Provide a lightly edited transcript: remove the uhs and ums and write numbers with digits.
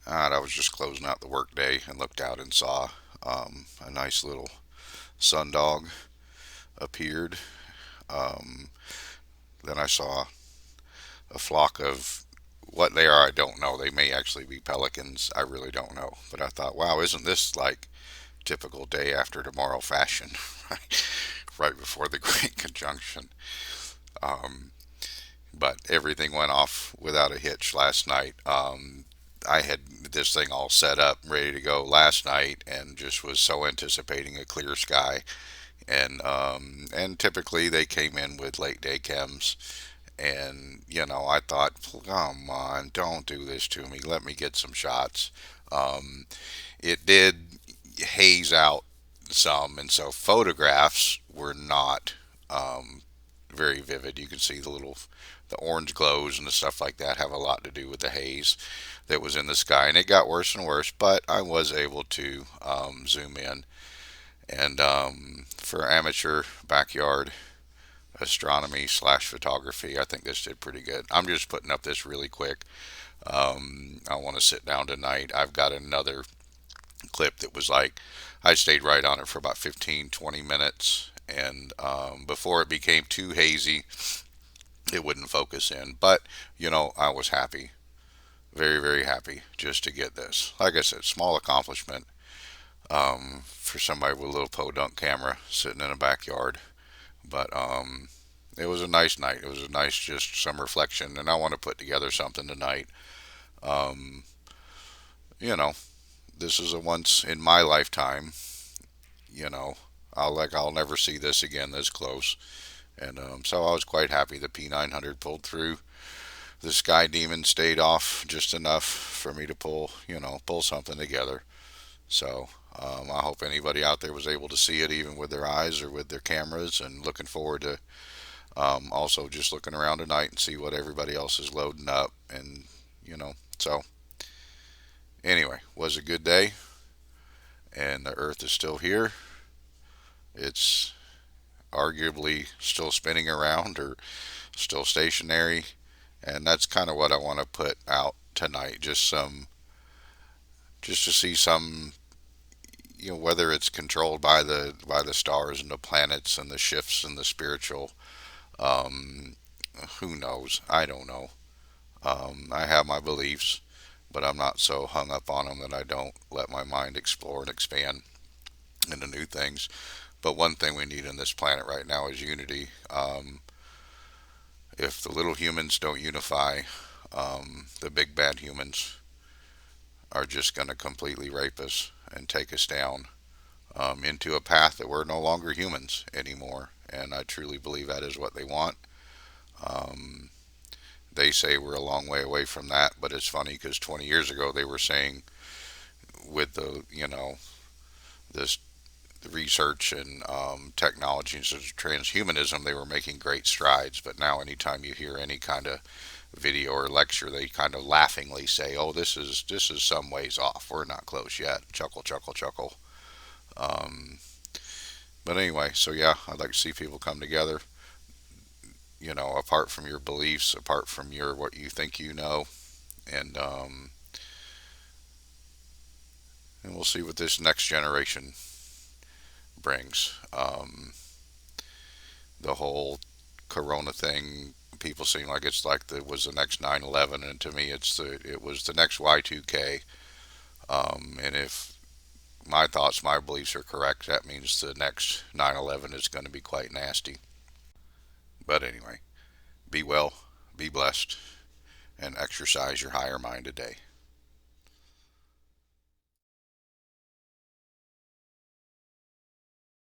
I was just closing out the workday and looked out and saw a nice little sundog appeared. Um, then I saw a flock of what they are. I don't know. They may actually be pelicans. I really don't know. But I thought, wow, isn't this like typical day after tomorrow fashion? Right before the Great Conjunction. Um, but everything went off without a hitch last night. I had this thing all set up, ready to go last night, and just was so anticipating a clear sky. And typically they came in with late day chems, and I thought, come on, don't do this to me. Let me get some shots. Um, it did haze out some, and so photographs were not um, very vivid. You can see the orange glows and the stuff like that have a lot to do with the haze that was in the sky, and it got worse and worse. But I was able to zoom in, and for amateur backyard astronomy slash photography, I think this did pretty good. I'm just putting up this really quick. I want to sit down tonight. I've got another clip that was like, I stayed right on it for about 15, 20 minutes. And before it became too hazy, it wouldn't focus in. But, I was happy. Very, very happy just to get this. Like I said, small accomplishment for somebody with a little podunk camera sitting in a backyard. But it was a nice night. It was a nice, just some reflection. And I want to put together something tonight. Um, you know, this is a once in my lifetime. You know, I'll never see this again this close. And so I was quite happy the P900 pulled through. The Sky Demon stayed off just enough for me to pull something together. So I hope anybody out there was able to see it even with their eyes or with their cameras, and looking forward to also just looking around tonight and see what everybody else is loading up. And, so anyway, was a good day, and the Earth is still here. It's arguably still spinning around or still stationary, and that's kind of what I want to put out tonight. Just to see some, whether it's controlled by the stars and the planets and the shifts and the spiritual. Um, who knows? I don't know. I have my beliefs, but I'm not so hung up on them that I don't let my mind explore and expand into new things. But one thing we need in this planet right now is unity. If the little humans don't unify, the big bad humans are just going to completely rape us and take us down into a path that we're no longer humans anymore. And I truly believe that is what they want. Um, they say we're a long way away from that, but it's funny because 20 years ago they were saying with this research and technology such as transhumanism, they were making great strides. But now, anytime you hear any kind of video or lecture, they kind of laughingly say, "Oh, this is some ways off. We're not close yet." Chuckle, chuckle, chuckle. Um, but anyway, so yeah, I'd like to see people come together. Apart from your beliefs, apart from your what you think and and we'll see what this next generation brings. The whole Corona thing, people seem like it's like it was the next 9/11, and to me, it was the next Y2K. And if my thoughts, my beliefs are correct, that means the next 9/11 is going to be quite nasty. But anyway, be well, be blessed, and exercise your higher mind today.